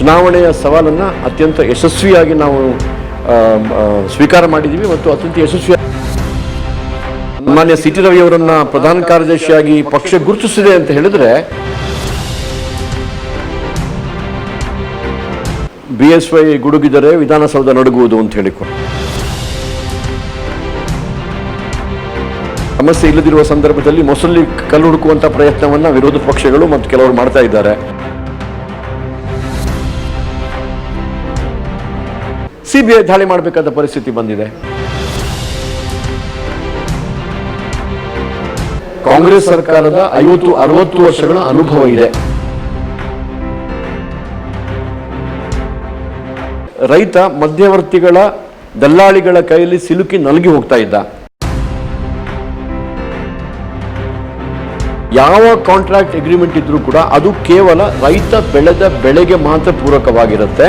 ಚುನಾವಣೆಯ ಸವಾಲನ್ನು ಅತ್ಯಂತ ಯಶಸ್ವಿಯಾಗಿ ನಾವು ಸ್ವೀಕಾರ ಮಾಡಿದ್ದೀವಿ ಮತ್ತು ಅತ್ಯಂತ ಯಶಸ್ವಿ ಮಾನ್ಯ ಸಿ ಟಿ ರವಿ ಅವರನ್ನ ಪ್ರಧಾನ ಕಾರ್ಯದರ್ಶಿಯಾಗಿ ಪಕ್ಷ ಗುರುತಿಸಿದೆ ಅಂತ ಹೇಳಿದ್ರೆ BSY ಗುಡುಗಿದರೆ ವಿಧಾನಸೌಧ ನಡುಗುವುದು ಅಂತ ಹೇಳಿಕೊಂಡು ಸಮಸ್ಯೆ ಇಲ್ಲದಿರುವ ಸಂದರ್ಭದಲ್ಲಿ ಮೊಸಲಿ ಕಲ್ಲು ಹುಡುಕುವಂತ ಪ್ರಯತ್ನವನ್ನ ವಿರೋಧ ಪಕ್ಷಗಳು ಮತ್ತು ಕೆಲವರು ಮಾಡ್ತಾ ಇದ್ದಾರೆ. CBI ದಾಳಿ ಮಾಡಬೇಕಾದ ಪರಿಸ್ಥಿತಿ ಬಂದಿದೆ. ಕಾಂಗ್ರೆಸ್ ಸರ್ಕಾರದ 50-60 ವರ್ಷಗಳ ಅನುಭವ ಇದೆ. ರೈತ ಮಧ್ಯವರ್ತಿಗಳ ದಲ್ಲಾಳಿಗಳ ಕೈಯಲ್ಲಿ ಸಿಲುಕಿ ನಲಗಿ ಹೋಗ್ತಾ ಇದ್ದ. ಯಾವ ಕಾಂಟ್ರಾಕ್ಟ್ ಅಗ್ರಿಮೆಂಟ್ ಇದ್ರೂ ಕೂಡ ಅದು ಕೇವಲ ರೈತ ಬೆಳೆದ ಬೆಳೆಗೆ ಮಾತ್ರ ಪೂರಕವಾಗಿರುತ್ತೆ.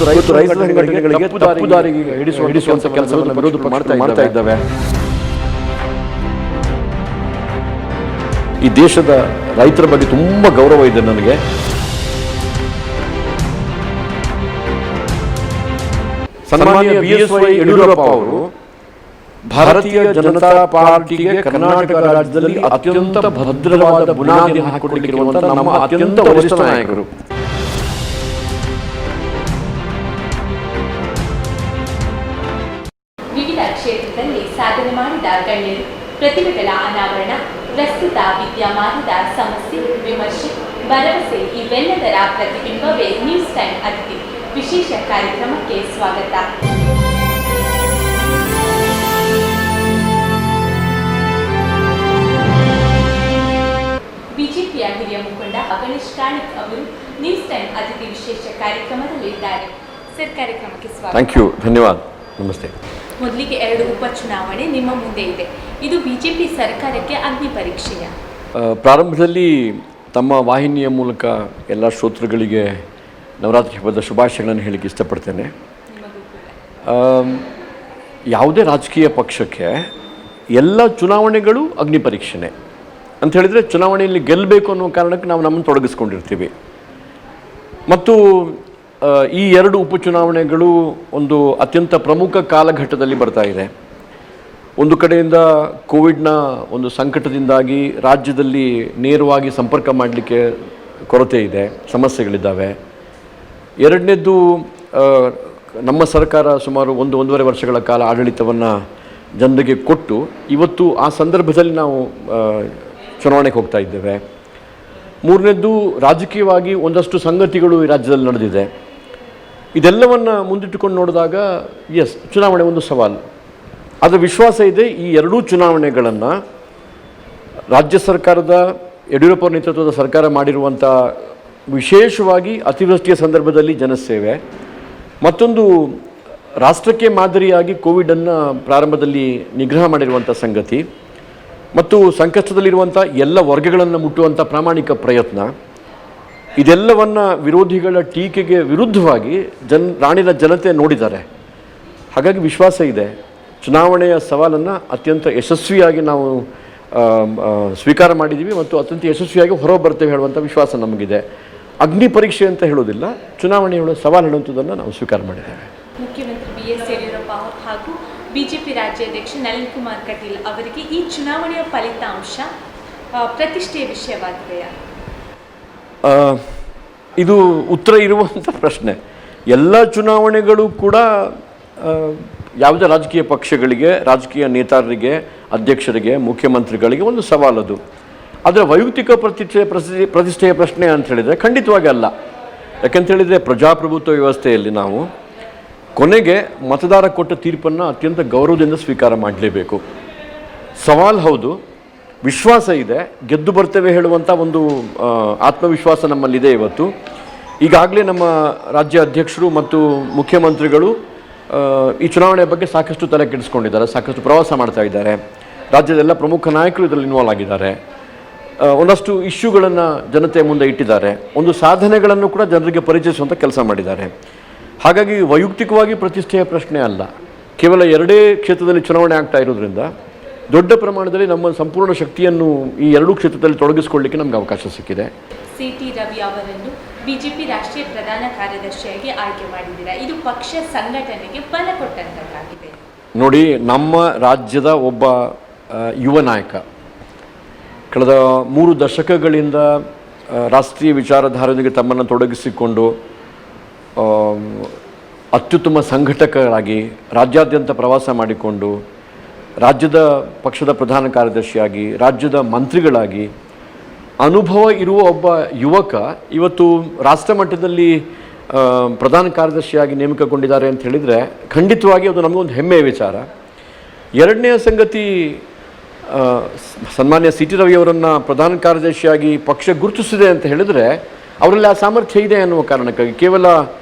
ರೈತ ಸಂಘಟನೆಗಳಿಗೆ ತಪ್ಪು ದಾರಿಗೆ ಹಿಡಿಸುವಂತ ಕೆಲಸವನ್ನು ವಿರೋಧ ಮಾಡ್ತಾ ಇದ್ದಾವೆ. ಈ ದೇಶದ ರೈತರ ಬಗ್ಗೆ ತುಂಬಾ ಗೌರವ ಇದೆ ನನಗೆ. ಸನ್ಮಾನ್ಯ BSY ಯಡಿಯೂರಪ್ಪ ಅವರು ಭಾರತೀಯ ಜನತಾ ಪಾರ್ಟಿಗೆ ಕರ್ನಾಟಕ ರಾಜ್ಯದಲ್ಲಿ ಅತ್ಯಂತ ಭದ್ರವಾದ ಬುನಾದಿ ಹಾಕಿಕೊಂಡಿರುವಂತಹ ನಮ್ಮ ಅತ್ಯಂತ ವರಿಷ್ಠ ನಾಯಕರು. ವಿವಿಧ ಕ್ಷೇತ್ರದಲ್ಲಿ ಸಾಧನೆ ಮಾಡಿದ ಗಣ್ಯರು, ಪ್ರತಿಭೆಗಳ ಅನಾವರಣ, ಪ್ರಸ್ತುತ ವಿದ್ಯಮಾನದ ಸಮಸ್ಯೆ, ವಿಮರ್ಶೆ, ಭರವಸೆ ಇವೆಲ್ಲದರ ಪ್ರತಿಬಿಂಬವೇ ನ್ಯೂಸ್ ಟೈಮ್ ಅತಿಥಿ ವಿಶೇಷ ಕಾರ್ಯಕ್ರಮಕ್ಕೆ ಸ್ವಾಗತ. ಬಿಜೆಪಿಯ ಹಿರಿಯ ಮುಖಂಡ ಗಣೇಶ್ ಕಾರ್ಣಿಕ್ ಅವರು ನ್ಯೂಸ್ ಟೈಮ್ ಅತಿಥಿ ವಿಶೇಷ ಕಾರ್ಯಕ್ರಮದಲ್ಲಿದ್ದಾರೆ. ಸರ್, ಕಾರ್ಯಕ್ರಮಕ್ಕೆ ಸ್ವಾಗತ. ಥ್ಯಾಂಕ್ ಯು, ಧನ್ಯವಾದ, ನಮಸ್ತೆ. ಮೊದಲಿಗೆ 2 ಉಪಚುನಾವಣೆ ನಿಮ್ಮ ಮುಂದೆ ಇದೆ. ಇದು ಬಿಜೆಪಿ ಸರ್ಕಾರಕ್ಕೆ ಅಗ್ನಿ ಪರೀಕ್ಷೆಯ. ಪ್ರಾರಂಭದಲ್ಲಿ ತಮ್ಮ ವಾಹಿನಿಯ ಮೂಲಕ ಎಲ್ಲ ಶ್ರೋತೃಗಳಿಗೆ ನವರಾತ್ರಿ ಹಬ್ಬದ ಶುಭಾಶಯಗಳನ್ನು ಹೇಳಲಿಕ್ಕೆ ಇಷ್ಟಪಡ್ತೇನೆ. ಯಾವುದೇ ರಾಜಕೀಯ ಪಕ್ಷಕ್ಕೆ ಎಲ್ಲ ಚುನಾವಣೆಗಳು ಅಗ್ನಿ ಪರೀಕ್ಷೆನೇ ಅಂತ ಹೇಳಿದರೆ, ಚುನಾವಣೆಯಲ್ಲಿ ಗೆಲ್ಲಬೇಕು ಅನ್ನೋ ಕಾರಣಕ್ಕೆ ನಾವು ನಮ್ಮನ್ನು ತೊಡಗಿಸ್ಕೊಂಡಿರ್ತೀವಿ. ಮತ್ತು ಈ 2 ಉಪಚುನಾವಣೆಗಳು ಒಂದು ಅತ್ಯಂತ ಪ್ರಮುಖ ಕಾಲಘಟ್ಟದಲ್ಲಿ ಬರ್ತಾ ಇದೆ. ಒಂದು ಕಡೆಯಿಂದ ಕೋವಿಡ್ನ ಒಂದು ಸಂಕಟದಿಂದಾಗಿ ರಾಜ್ಯದಲ್ಲಿ ನೇರವಾಗಿ ಸಂಪರ್ಕ ಮಾಡಲಿಕ್ಕೆ ಕೊರತೆ ಇದೆ, ಸಮಸ್ಯೆಗಳಿದ್ದಾವೆ. ಎರಡನೇದ್ದು, ನಮ್ಮ ಸರ್ಕಾರ ಸುಮಾರು 1-1.5 ವರ್ಷಗಳ ಕಾಲ ಆಡಳಿತವನ್ನು ಜನರಿಗೆ ಕೊಟ್ಟು ಇವತ್ತು ಆ ಸಂದರ್ಭದಲ್ಲಿ ನಾವು ಚುನಾವಣೆಗೆ ಹೋಗ್ತಾ ಇದ್ದೇವೆ. ಮೂರನೇದ್ದು, ರಾಜಕೀಯವಾಗಿ ಒಂದಷ್ಟು ಸಂಗತಿಗಳು ಈ ರಾಜ್ಯದಲ್ಲಿ ನಡೆದಿದೆ. ಇದೆಲ್ಲವನ್ನು ಮುಂದಿಟ್ಟುಕೊಂಡು ನೋಡಿದಾಗ ಚುನಾವಣೆ ಒಂದು ಸವಾಲು. ಅದರ ವಿಶ್ವಾಸ ಇದೆ, ಈ 2 ಚುನಾವಣೆಗಳನ್ನು ರಾಜ್ಯ ಸರ್ಕಾರದ ಯಡಿಯೂರಪ್ಪ ನೇತೃತ್ವದ ಸರ್ಕಾರ ಮಾಡಿರುವಂಥ ವಿಶೇಷವಾಗಿ ಅತಿವೃಷ್ಟಿಯ ಸಂದರ್ಭದಲ್ಲಿ ಜನಸೇವೆ, ಮತ್ತೊಂದು ರಾಷ್ಟ್ರಕ್ಕೆ ಮಾದರಿಯಾಗಿ ಕೋವಿಡನ್ನು ಪ್ರಾರಂಭದಲ್ಲಿ ನಿಗ್ರಹ ಮಾಡಿರುವಂಥ ಸಂಗತಿ, ಮತ್ತು ಸಂಕಷ್ಟದಲ್ಲಿರುವಂಥ ಎಲ್ಲ ವರ್ಗಗಳನ್ನು ಮುಟ್ಟುವಂಥ ಪ್ರಾಮಾಣಿಕ ಪ್ರಯತ್ನ, ಇದೆಲ್ಲವನ್ನು ವಿರೋಧಿಗಳ ಟೀಕೆಗೆ ವಿರುದ್ಧವಾಗಿ ನಾಡಿನ ಜನತೆ ನೋಡಿದ್ದಾರೆ. ಹಾಗಾಗಿ ವಿಶ್ವಾಸ ಇದೆ, ಚುನಾವಣೆಯ ಸವಾಲನ್ನು ಅತ್ಯಂತ ಯಶಸ್ವಿಯಾಗಿ ನಾವು ಸ್ವೀಕಾರ ಮಾಡಿದ್ದೀವಿ ಮತ್ತು ಅತ್ಯಂತ ಯಶಸ್ವಿಯಾಗಿ ಹೊರಬರ್ತೇವೆ ಹೇಳುವಂಥ ವಿಶ್ವಾಸ ನಮಗಿದೆ. ಅಗ್ನಿ ಪರೀಕ್ಷೆ ಅಂತ ಹೇಳೋದಿಲ್ಲ, ಚುನಾವಣೆಯ ಸವಾಲು ಹೇಳುವಂಥದ್ದನ್ನು ನಾವು ಸ್ವೀಕಾರ ಮಾಡಿದ್ದೇವೆ. ಮುಖ್ಯಮಂತ್ರಿ BS ಯಡಿಯೂರಪ್ಪ ಹಾಗೂ ಬಿಜೆಪಿ ರಾಜ್ಯಾಧ್ಯಕ್ಷ ನಳಿನ್ ಕುಮಾರ್ ಕಟೀಲ್ ಅವರಿಗೆ ಈ ಚುನಾವಣೆಯ ಫಲಿತಾಂಶ ಪ್ರತಿಷ್ಠೆಯ ವಿಷಯವಾಗಿದೆಯಾ? ಇದು ಉತ್ತರ ಇರುವಂಥ ಪ್ರಶ್ನೆ. ಎಲ್ಲ ಚುನಾವಣೆಗಳು ಕೂಡ ಯಾವುದೇ ರಾಜಕೀಯ ಪಕ್ಷಗಳಿಗೆ, ರಾಜಕೀಯ ನೇತಾರರಿಗೆ, ಅಧ್ಯಕ್ಷರಿಗೆ, ಮುಖ್ಯಮಂತ್ರಿಗಳಿಗೆ ಒಂದು ಸವಾಲದು. ಆದರೆ ವೈಯಕ್ತಿಕ ಪ್ರತಿಷ್ಠೆಯ ಪ್ರಶ್ನೆ ಅಂತ ಹೇಳಿದರೆ ಖಂಡಿತವಾಗಿ ಅಲ್ಲ. ಯಾಕೆಂತ ಹೇಳಿದರೆ, ಪ್ರಜಾಪ್ರಭುತ್ವ ವ್ಯವಸ್ಥೆಯಲ್ಲಿ ನಾವು ಕೊನೆಗೆ ಮತದಾರ ಕೊಟ್ಟ ತೀರ್ಪನ್ನು ಅತ್ಯಂತ ಗೌರವದಿಂದ ಸ್ವೀಕಾರ ಮಾಡಲೇಬೇಕು. ಸವಾಲು ಹೌದು, ವಿಶ್ವಾಸ ಇದೆ, ಗೆದ್ದು ಬರ್ತೇವೆ ಹೇಳುವಂಥ ಒಂದು ಆತ್ಮವಿಶ್ವಾಸ ನಮ್ಮಲ್ಲಿದೆ. ಇವತ್ತು ಈಗಾಗಲೇ ನಮ್ಮ ರಾಜ್ಯ ಅಧ್ಯಕ್ಷರು ಮತ್ತು ಮುಖ್ಯಮಂತ್ರಿಗಳು ಈ ಚುನಾವಣೆ ಬಗ್ಗೆ ಸಾಕಷ್ಟು ತಲೆ ಕೆಡಿಸ್ಕೊಂಡಿದ್ದಾರೆ, ಸಾಕಷ್ಟು ಪ್ರವಾಸ ಮಾಡ್ತಾ ಇದ್ದಾರೆ. ರಾಜ್ಯದೆಲ್ಲ ಪ್ರಮುಖ ನಾಯಕರು ಇದರಲ್ಲಿ ಇನ್ವಾಲ್ವ್ ಆಗಿದ್ದಾರೆ. ಒಂದಷ್ಟು ಇಶ್ಯೂಗಳನ್ನು ಜನತೆ ಮುಂದೆ ಇಟ್ಟಿದ್ದಾರೆ, ಒಂದು ಸಾಧನೆಗಳನ್ನು ಕೂಡ ಜನರಿಗೆ ಪರಿಚಯಿಸುವಂಥ ಕೆಲಸ ಮಾಡಿದ್ದಾರೆ. ಹಾಗಾಗಿ ವೈಯಕ್ತಿಕವಾಗಿ ಪ್ರತಿಷ್ಠೆಯ ಪ್ರಶ್ನೆ ಅಲ್ಲ, ಕೇವಲ 2 ಕ್ಷೇತ್ರದಲ್ಲಿ ಚುನಾವಣೆ ಆಗ್ತಾ ಇರೋದ್ರಿಂದ ದೊಡ್ಡ ಪ್ರಮಾಣದಲ್ಲಿ ನಮ್ಮ ಸಂಪೂರ್ಣ ಶಕ್ತಿಯನ್ನು ಈ ಎರಡೂ ಕ್ಷೇತ್ರದಲ್ಲಿ ತೊಡಗಿಸಿಕೊಳ್ಳಲಿಕ್ಕೆ ನಮಗೆ ಅವಕಾಶ ಸಿಕ್ಕಿದೆ. ಸಿ.ಟಿ. ರವಿ ಅವರನ್ನು ಬಿಜೆಪಿ ರಾಷ್ಟ್ರೀಯ ಪ್ರಧಾನ ಕಾರ್ಯದರ್ಶಿಯಾಗಿ ಆಯ್ಕೆ ಮಾಡಿದ್ದೀರಾ. ಇದು ಪಕ್ಷ ಸಂಘಟನೆಗೆ ಬಲ ಕೊಟ್ಟಂತಾಗಿದೆ. ನೋಡಿ, ನಮ್ಮ ರಾಜ್ಯದ ಒಬ್ಬ ಯುವ ನಾಯಕ ಕಳೆದ 3 ದಶಕಗಳಿಂದ ರಾಷ್ಟ್ರೀಯ ವಿಚಾರಧಾರೆಯೊಂದಿಗೆ ತಮ್ಮನ್ನು ತೊಡಗಿಸಿಕೊಂಡು ಅತ್ಯುತ್ತಮ ಸಂಘಟಕರಾಗಿ ರಾಜ್ಯಾದ್ಯಂತ ಪ್ರವಾಸ ಮಾಡಿಕೊಂಡು ರಾಜ್ಯದ ಪಕ್ಷದ ಪ್ರಧಾನ ಕಾರ್ಯದರ್ಶಿಯಾಗಿ ರಾಜ್ಯದ ಮಂತ್ರಿಗಳಾಗಿ ಅನುಭವ ಇರುವ ಒಬ್ಬ ಯುವಕ ಇವತ್ತು ರಾಷ್ಟ್ರ ಮಟ್ಟದಲ್ಲಿ ಪ್ರಧಾನ ಕಾರ್ಯದರ್ಶಿಯಾಗಿ ನೇಮಕಗೊಂಡಿದ್ದಾರೆ ಅಂತ ಹೇಳಿದರೆ ಖಂಡಿತವಾಗಿ ಅದು ನಮಗೊಂದು ಹೆಮ್ಮೆಯ ವಿಚಾರ. ಎರಡನೆಯ ಸಂಗತಿ, ಸನ್ಮಾನ್ಯ ಸಿ.ಟಿ. ರವಿ ಅವರನ್ನು ಪ್ರಧಾನ ಕಾರ್ಯದರ್ಶಿಯಾಗಿ ಪಕ್ಷ ಗುರುತಿಸಿದೆ ಅಂತ ಹೇಳಿದರೆ ಅವರಲ್ಲಿ ಆ ಸಾಮರ್ಥ್ಯ ಇದೆ ಅನ್ನುವ ಕಾರಣಕ್ಕಾಗಿ ಕೇವಲ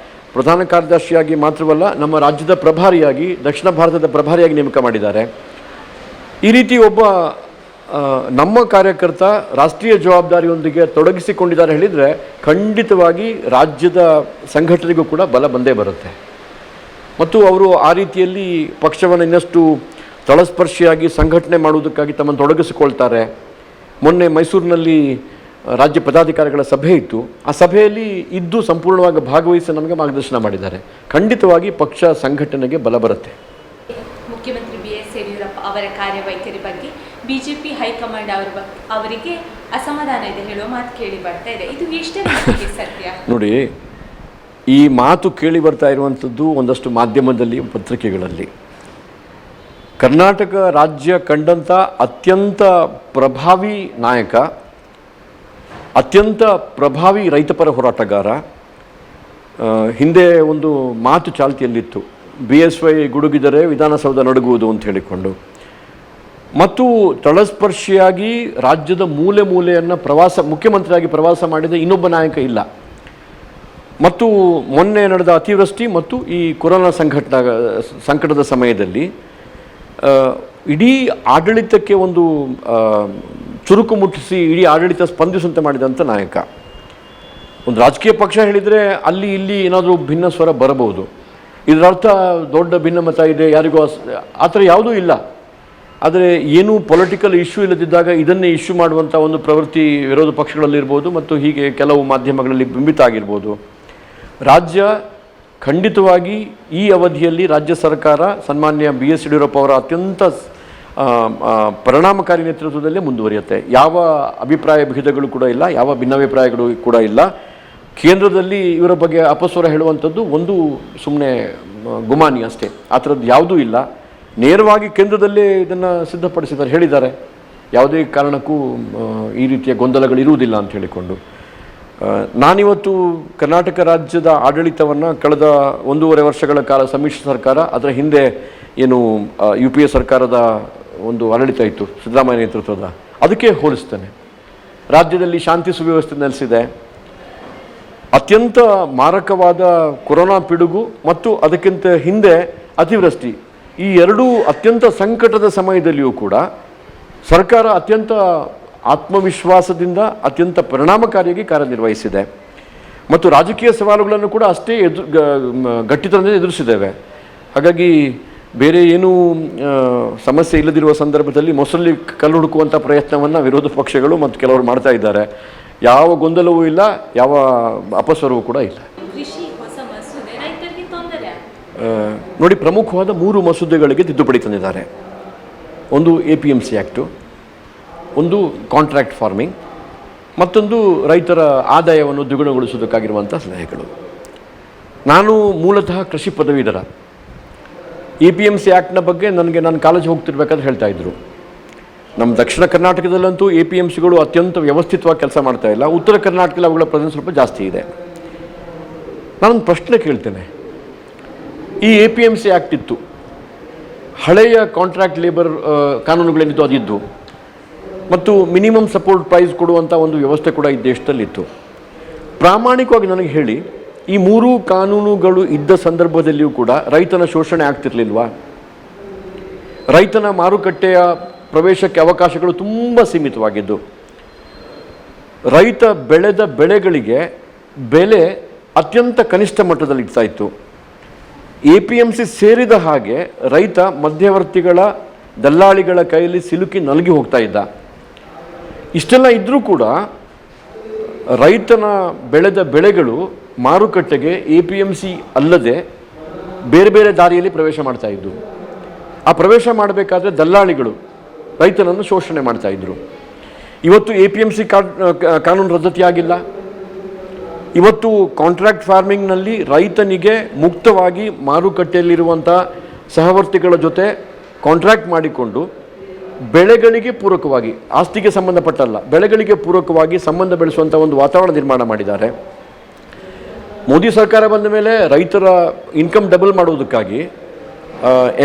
ಪ್ರಧಾನ ಕಾರ್ಯದರ್ಶಿಯಾಗಿ ಮಾತ್ರವಲ್ಲ, ನಮ್ಮ ರಾಜ್ಯದ ಪ್ರಭಾರಿಯಾಗಿ, ದಕ್ಷಿಣ ಭಾರತದ ಪ್ರಭಾರಿಯಾಗಿ ನೇಮಕ ಮಾಡಿದ್ದಾರೆ. ಈ ರೀತಿ ಒಬ್ಬ ನಮ್ಮ ಕಾರ್ಯಕರ್ತ ರಾಷ್ಟ್ರೀಯ ಜವಾಬ್ದಾರಿಯೊಂದಿಗೆ ತೊಡಗಿಸಿಕೊಂಡಿದ್ದಾರೆ ಹೇಳಿದರೆ ಖಂಡಿತವಾಗಿ ರಾಜ್ಯದ ಸಂಘಟನೆಗೂ ಕೂಡ ಬಲ ಬಂದೇ ಬರುತ್ತೆ. ಮತ್ತು ಅವರು ಆ ರೀತಿಯಲ್ಲಿ ಪಕ್ಷವನ್ನು ಇನ್ನಷ್ಟು ತಳಸ್ಪರ್ಶಿಯಾಗಿ ಸಂಘಟನೆ ಮಾಡುವುದಕ್ಕಾಗಿ ತಮ್ಮನ್ನು ತೊಡಗಿಸಿಕೊಳ್ತಾರೆ. ಮೊನ್ನೆ ಮೈಸೂರಿನಲ್ಲಿ ರಾಜ್ಯ ಪದಾಧಿಕಾರಿಗಳ ಸಭೆ ಇತ್ತು. ಆ ಸಭೆಯಲ್ಲಿ ಇದ್ದು ಸಂಪೂರ್ಣವಾಗಿ ಭಾಗವಹಿಸಿ ನಮಗೆ ಮಾರ್ಗದರ್ಶನ ಮಾಡಿದ್ದಾರೆ. ಖಂಡಿತವಾಗಿ ಪಕ್ಷ ಸಂಘಟನೆಗೆ ಬಲ ಬರುತ್ತೆ. ಮುಖ್ಯಮಂತ್ರಿ ಬಿ.ಎಸ್. ಯಡಿಯೂರಪ್ಪ ಅವರ ಕಾರ್ಯವೈಖರಿ ಬಗ್ಗೆ ಬಿಜೆಪಿ ಹೈಕಮಾಂಡ್ ಅವರಿಗೆ ಅಸಮಾಧಾನ ಇದೆ ಹೇಳುವ ಮಾತು ಕೇಳಿ ಬರ್ತಾ ಇದೆ. ಇದು ಎಷ್ಟರ ಮಟ್ಟಿಗೆ ಸತ್ಯ? ನೋಡಿ, ಈ ಮಾತು ಕೇಳಿ ಬರ್ತಾ ಇರುವಂಥದ್ದು ಒಂದಷ್ಟು ಮಾಧ್ಯಮದಲ್ಲಿ, ಪತ್ರಿಕೆಗಳಲ್ಲಿ. ಕರ್ನಾಟಕ ರಾಜ್ಯ ಕಂಡಂಥ ಅತ್ಯಂತ ಪ್ರಭಾವಿ ನಾಯಕ, ಅತ್ಯಂತ ಪ್ರಭಾವಿ ರೈತಪರ ಹೋರಾಟಗಾರ. ಹಿಂದೆ ಒಂದು ಮಾತು ಚಾಲ್ತಿಯಲ್ಲಿತ್ತು, BSY ಗುಡುಗಿದರೆ ವಿಧಾನಸೌಧ ನಡುಗುವುದು ಅಂತ ಹೇಳಿಕೊಂಡು. ಮತ್ತು ತಳಸ್ಪರ್ಶಿಯಾಗಿ ರಾಜ್ಯದ ಮೂಲೆ ಮೂಲೆಯನ್ನು ಮುಖ್ಯಮಂತ್ರಿಯಾಗಿ ಪ್ರವಾಸ ಮಾಡಿದ ಇನ್ನೊಬ್ಬ ನಾಯಕ ಇಲ್ಲ. ಮತ್ತು ಮೊನ್ನೆ ನಡೆದ ಅತಿವೃಷ್ಟಿ ಮತ್ತು ಈ ಕೊರೋನಾ ಸಂಕಟದ ಸಮಯದಲ್ಲಿ ಇಡೀ ಆಡಳಿತಕ್ಕೆ ಒಂದು ಚುರುಕು ಮುಟ್ಟಿಸಿ ಇಡೀ ಆಡಳಿತ ಸ್ಪಂದಿಸುವಂತೆ ಮಾಡಿದಂಥ ನಾಯಕ. ಒಂದು ರಾಜಕೀಯ ಪಕ್ಷ ಹೇಳಿದರೆ ಅಲ್ಲಿ ಇಲ್ಲಿ ಏನಾದರೂ ಭಿನ್ನ ಸ್ವರ ಬರಬಹುದು. ಇದರರ್ಥ ದೊಡ್ಡ ಭಿನ್ನಮತ ಇದೆ, ಯಾರಿಗೂ ಆ ಥರ ಯಾವುದೂ ಇಲ್ಲ. ಆದರೆ ಏನೂ ಪೊಲಿಟಿಕಲ್ ಇಶ್ಯೂ ಇಲ್ಲದಿದ್ದಾಗ ಇದನ್ನೇ ಇಶ್ಯೂ ಮಾಡುವಂಥ ಒಂದು ಪ್ರವೃತ್ತಿ ವಿರೋಧ ಪಕ್ಷಗಳಲ್ಲಿರ್ಬೋದು ಮತ್ತು ಹೀಗೆ ಕೆಲವು ಮಾಧ್ಯಮಗಳಲ್ಲಿ ಬಿಂಬಿತ ಆಗಿರ್ಬೋದು. ರಾಜ್ಯ ಖಂಡಿತವಾಗಿ ಈ ಅವಧಿಯಲ್ಲಿ ರಾಜ್ಯ ಸರ್ಕಾರ ಸನ್ಮಾನ್ಯ B.S. ಯಡಿಯೂರಪ್ಪ ಅವರ ಅತ್ಯಂತ ಪರಿಣಾಮಕಾರಿ ನೇತೃತ್ವದಲ್ಲೇ ಮುಂದುವರಿಯುತ್ತೆ. ಯಾವ ಅಭಿಪ್ರಾಯ ಭೇದಗಳು ಕೂಡ ಇಲ್ಲ, ಯಾವ ಭಿನ್ನಾಭಿಪ್ರಾಯಗಳು ಕೂಡ ಇಲ್ಲ. ಕೇಂದ್ರದಲ್ಲಿ ಇವರ ಬಗ್ಗೆ ಅಪಸ್ವರ ಹೇಳುವಂಥದ್ದು ಒಂದು ಸುಮ್ಮನೆ ಗುಮಾನಿ ಅಷ್ಟೇ. ಆ ಥರದ್ದು ಯಾವುದೂ ಇಲ್ಲ. ನೇರವಾಗಿ ಕೇಂದ್ರದಲ್ಲೇ ಇದನ್ನು ಸಿದ್ಧಪಡಿಸಿದ್ದಾರೆ, ಹೇಳಿದ್ದಾರೆ. ಯಾವುದೇ ಕಾರಣಕ್ಕೂ ಈ ರೀತಿಯ ಗೊಂದಲಗಳಿರುವುದಿಲ್ಲ ಅಂತ ಹೇಳಿಕೊಂಡು ನಾನಿವತ್ತು ಕರ್ನಾಟಕ ರಾಜ್ಯದ ಆಡಳಿತವನ್ನು ಕಳೆದ 1.5 ವರ್ಷಗಳ ಕಾಲ ಸಮ್ಮಿಶ್ರ ಸರ್ಕಾರ, ಅದರ ಹಿಂದೆ ಏನು UPA ಸರ್ಕಾರದ ಒಂದು ಆಡಳಿತ ಇತ್ತು ಸಿದ್ದರಾಮಯ್ಯ ನೇತೃತ್ವದ, ಅದಕ್ಕೆ ಹೋಲಿಸ್ತೇನೆ. ರಾಜ್ಯದಲ್ಲಿ ಶಾಂತಿ ಸುವ್ಯವಸ್ಥೆ ನೆಲೆಸಿದೆ. ಅತ್ಯಂತ ಮಾರಕವಾದ ಕೊರೋನಾ ಪಿಡುಗು ಮತ್ತು ಅದಕ್ಕಿಂತ ಹಿಂದೆ ಅತಿವೃಷ್ಟಿ, ಈ ಎರಡೂ ಅತ್ಯಂತ ಸಂಕಟದ ಸಮಯದಲ್ಲಿಯೂ ಕೂಡ ಸರ್ಕಾರ ಅತ್ಯಂತ ಆತ್ಮವಿಶ್ವಾಸದಿಂದ ಅತ್ಯಂತ ಪರಿಣಾಮಕಾರಿಯಾಗಿ ಕಾರ್ಯನಿರ್ವಹಿಸಿದೆ. ಮತ್ತು ರಾಜಕೀಯ ಸವಾಲುಗಳನ್ನು ಕೂಡ ಅಷ್ಟೇ ಗಟ್ಟಿತನದಿಂದ ಎದುರಿಸಿದ್ದೇವೆ. ಹಾಗಾಗಿ ಬೇರೆ ಏನೂ ಸಮಸ್ಯೆ ಇಲ್ಲದಿರುವ ಸಂದರ್ಭದಲ್ಲಿ ಮೊಸರಲ್ಲಿ ಕಲ್ಲು ಹುಡುಕುವಂಥ ಪ್ರಯತ್ನವನ್ನು ವಿರೋಧ ಪಕ್ಷಗಳು ಮತ್ತು ಕೆಲವರು ಮಾಡ್ತಾ ಇದ್ದಾರೆ. ಯಾವ ಗೊಂದಲವೂ ಇಲ್ಲ, ಯಾವ ಅಪಸ್ವರವೂ ಕೂಡ ಇಲ್ಲ. ನೋಡಿ, ಪ್ರಮುಖವಾದ 3 ಮಸೂದೆಗಳಿಗೆ ತಿದ್ದುಪಡಿ ತಂದಿದ್ದಾರೆ. ಒಂದು APMC ಆ್ಯಕ್ಟು, ಒಂದು ಕಾಂಟ್ರಾಕ್ಟ್ ಫಾರ್ಮಿಂಗ್, ಮತ್ತೊಂದು ರೈತರ ಆದಾಯವನ್ನು ದ್ವಿಗುಣಗೊಳಿಸುವುದಕ್ಕಾಗಿರುವಂಥ ಸಲಹೆಗಳು. ನಾನು ಮೂಲತಃ ಕೃಷಿ ಪದವೀಧರ. APMC ಆ್ಯಕ್ಟ್ನ ಬಗ್ಗೆ ನಾನು ಕಾಲೇಜ್ ಹೋಗ್ತಿರ್ಬೇಕಾದ್ರೆ ಹೇಳ್ತಾ ಇದ್ರು. ನಮ್ಮ ದಕ್ಷಿಣ ಕರ್ನಾಟಕದಲ್ಲಂತೂ APMCಗಳು ಅತ್ಯಂತ ವ್ಯವಸ್ಥಿತವಾಗಿ ಕೆಲಸ ಮಾಡ್ತಾ ಇಲ್ಲ. ಉತ್ತರ ಕರ್ನಾಟಕದಲ್ಲಿ ಅವುಗಳ ಪ್ರೆಸೆನ್ಸ್ ಸ್ವಲ್ಪ ಜಾಸ್ತಿ ಇದೆ. ನಾನೊಂದು ಪ್ರಶ್ನೆ ಕೇಳ್ತೇನೆ. ಈ APMC ಆ್ಯಕ್ಟ್ ಇತ್ತು, ಹಳೆಯ ಕಾಂಟ್ರಾಕ್ಟ್ ಲೇಬರ್ ಕಾನೂನುಗಳೇನಿತ್ತು ಅದಿದ್ದು, ಮತ್ತು ಮಿನಿಮಮ್ ಸಪೋರ್ಟ್ ಪ್ರೈಸ್ ಕೊಡುವಂಥ ಒಂದು ವ್ಯವಸ್ಥೆ ಕೂಡ ಈ ದೇಶದಲ್ಲಿತ್ತು. ಪ್ರಾಮಾಣಿಕವಾಗಿ ನನಗೆ ಹೇಳಿ, ಈ 3 ಕಾನೂನುಗಳು ಇದ್ದ ಸಂದರ್ಭದಲ್ಲಿಯೂ ಕೂಡ ರೈತನ ಶೋಷಣೆ ಆಗ್ತಿರ್ಲಿಲ್ವಾ? ರೈತನ ಮಾರುಕಟ್ಟೆಯ ಪ್ರವೇಶಕ್ಕೆ ಅವಕಾಶಗಳು ತುಂಬ ಸೀಮಿತವಾಗಿದ್ದು, ರೈತ ಬೆಳೆದ ಬೆಳೆಗಳಿಗೆ ಬೆಲೆ ಅತ್ಯಂತ ಕನಿಷ್ಠ ಮಟ್ಟದಲ್ಲಿ ಇರ್ತಾ ಇತ್ತು. APMC ಸೇರಿದ ಹಾಗೆ ರೈತ ಮಧ್ಯವರ್ತಿಗಳ ದಲ್ಲಾಳಿಗಳ ಕೈಯಲ್ಲಿ ಸಿಲುಕಿ ನಲಗಿ ಹೋಗ್ತಾ ಇದ್ದ. ಇಷ್ಟೆಲ್ಲ ಇದ್ದರೂ ಕೂಡ ರೈತನ ಬೆಳೆದ ಬೆಳೆಗಳು ಮಾರುಕಟ್ಟೆಗೆ APMC ಅಲ್ಲದೆ ಬೇರೆ ಬೇರೆ ದಾರಿಯಲ್ಲಿ ಪ್ರವೇಶ ಮಾಡ್ತಾ ಇದ್ದರು. ಆ ಪ್ರವೇಶ ಮಾಡಬೇಕಾದ್ರೆ ದಲ್ಲಾಳಿಗಳು ರೈತನನ್ನು ಶೋಷಣೆ ಮಾಡ್ತಾ ಇದ್ದರು. ಇವತ್ತು APMC ಕಾನೂನು ರದ್ದತಿಯಾಗಿಲ್ಲ. ಇವತ್ತು ಕಾಂಟ್ರಾಕ್ಟ್ ಫಾರ್ಮಿಂಗ್ನಲ್ಲಿ ರೈತನಿಗೆ ಮುಕ್ತವಾಗಿ ಮಾರುಕಟ್ಟೆಯಲ್ಲಿರುವಂಥ ಸಹವರ್ತಿಗಳ ಜೊತೆ ಕಾಂಟ್ರಾಕ್ಟ್ ಮಾಡಿಕೊಂಡು ಬೆಳೆಗಳಿಗೆ ಪೂರಕವಾಗಿ, ಆಸ್ತಿಗೆ ಸಂಬಂಧಪಟ್ಟಲ್ಲ, ಬೆಳೆಗಳಿಗೆ ಪೂರಕವಾಗಿ ಸಂಬಂಧ ಬೆಳೆಸುವಂಥ ಒಂದು ವಾತಾವರಣ ನಿರ್ಮಾಣ ಮಾಡಿದ್ದಾರೆ. ಮೋದಿ ಸರ್ಕಾರ ಬಂದ ಮೇಲೆ ರೈತರ ಇನ್ಕಮ್ ಡಬಲ್ ಮಾಡುವುದಕ್ಕಾಗಿ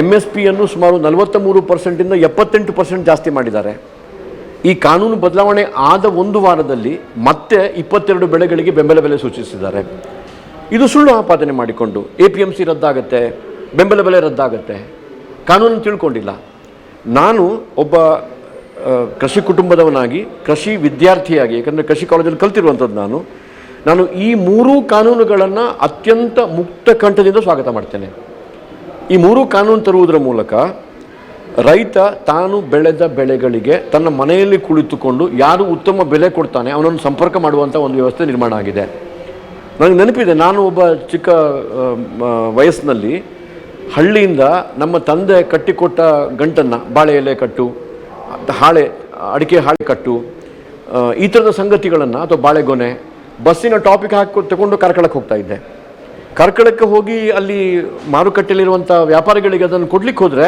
MSPಯನ್ನು ಸುಮಾರು 43%ಇಂದ 78% ಜಾಸ್ತಿ ಮಾಡಿದ್ದಾರೆ. ಈ ಕಾನೂನು ಬದಲಾವಣೆ ಆದ ಒಂದು ವಾರದಲ್ಲಿ ಮತ್ತೆ 22 ಬೆಳೆಗಳಿಗೆ ಬೆಂಬಲ ಬೆಲೆ ಸೂಚಿಸಿದ್ದಾರೆ. ಇದು ಸುಳ್ಳು ಆಪಾದನೆ ಮಾಡಿಕೊಂಡು APMC ರದ್ದಾಗತ್ತೆ, ಬೆಂಬಲ ಬೆಲೆ ರದ್ದಾಗತ್ತೆ, ಕಾನೂನು ತಿಳ್ಕೊಂಡಿಲ್ಲ. ನಾನು ಒಬ್ಬ ಕೃಷಿ ಕುಟುಂಬದವನಾಗಿ, ಕೃಷಿ ವಿದ್ಯಾರ್ಥಿಯಾಗಿ, ಯಾಕಂದರೆ ಕೃಷಿ ಕಾಲೇಜಲ್ಲಿ ಕಲ್ತಿರುವಂಥದ್ದು ನಾನು ಈ 3 ಕಾನೂನುಗಳನ್ನು ಅತ್ಯಂತ ಮುಕ್ತ ಕಂಠದಿಂದ ಸ್ವಾಗತ ಮಾಡ್ತೇನೆ. ಈ 3 ಕಾನೂನು ತರುವುದರ ಮೂಲಕ ರೈತ ತಾನು ಬೆಳೆದ ಬೆಳೆಗಳಿಗೆ ತನ್ನ ಮನೆಯಲ್ಲಿ ಕುಳಿತುಕೊಂಡು ಯಾರು ಉತ್ತಮ ಬೆಲೆ ಕೊಡ್ತಾನೆ ಅವನನ್ನು ಸಂಪರ್ಕ ಮಾಡುವಂಥ ಒಂದು ವ್ಯವಸ್ಥೆ ನಿರ್ಮಾಣ ಆಗಿದೆ. ನನಗೆ ನೆನಪಿದೆ, ನಾನು ಒಬ್ಬ ಚಿಕ್ಕ ವಯಸ್ಸಿನಲ್ಲಿ ಹಳ್ಳಿಯಿಂದ ನಮ್ಮ ತಂದೆ ಕಟ್ಟಿಕೊಟ್ಟ ಗಂಟನ್ನು, ಬಾಳೆ ಎಲೆ ಕಟ್ಟು, ಅಡಿಕೆ ಹಾಳೆ ಕಟ್ಟು, ಈ ಥರದ ಸಂಗತಿಗಳನ್ನು ಅಥವಾ ಬಾಳೆಗೊನೆ ಬಸ್ಸಿನ ಟಾಪಿಕ್ ಹಾಕಿ ತಗೊಂಡು ಕಾರ್ಕಳಕ್ಕೆ ಹೋಗ್ತಾ ಇದ್ದೆ. ಕಾರ್ಕಳಕ್ಕೆ ಹೋಗಿ ಅಲ್ಲಿ ಮಾರುಕಟ್ಟೆಯಲ್ಲಿರುವಂಥ ವ್ಯಾಪಾರಿಗಳಿಗೆ ಅದನ್ನು ಕೊಡ್ಲಿಕ್ಕೆ ಹೋದರೆ,